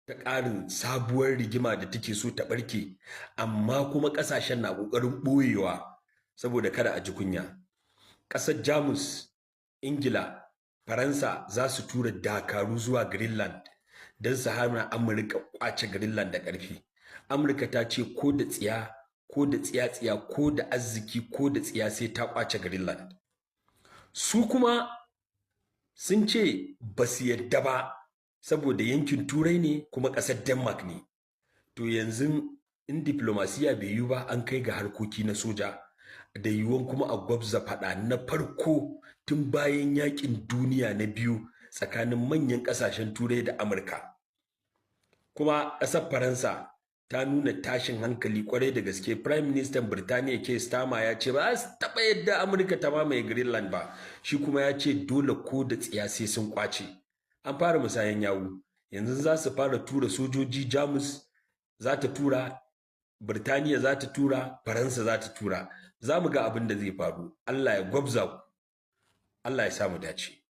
ta ƙarin sabuwar rigima da take so ta ɓarke, amma kuma ƙasashen na ƙoƙarin ɓoyewa saboda kada a ji kunya. Ƙasar Jamus, Ingila, Faransa za su tura dakaru zuwa Greenland don su hana Amurka ƙwace Greenland da ƙarfi. Amurka ta ce ko da tsiya, ko da tsiya-tsiya, ko da arziki, ko da tsiya sai ta ƙwace Greenland. Su kuma sun ce ba su yadda ba saboda yankin Turai ne kuma ƙasar Denmark ne. To yanzu in diplomasiya bai yi ba, an kai ga harkoki na soja da yiwuwan kuma a gwabza faɗa na farko tun bayan yakin duniya na biyu tsakanin manyan ƙasashen Turai da Amurka. Kuma ƙasar Faransa ta nuna tashin hankali kwarai da gaske. Prime Minister Birtaniya Keir Starmer ya ce ba su taɓa yadda Amurka ta mamaye Greenland ba, shi kuma ya ce dole ko da tsiya sai sun kwace. An fara musayan yawu, yanzu za su fara tura sojoji. Jamus za ta tura, Birtaniya za ta tura, Faransa za ta tura. Za mu ga abin da zai faru. Allah ya gwabza ku, Allah ya samu dace.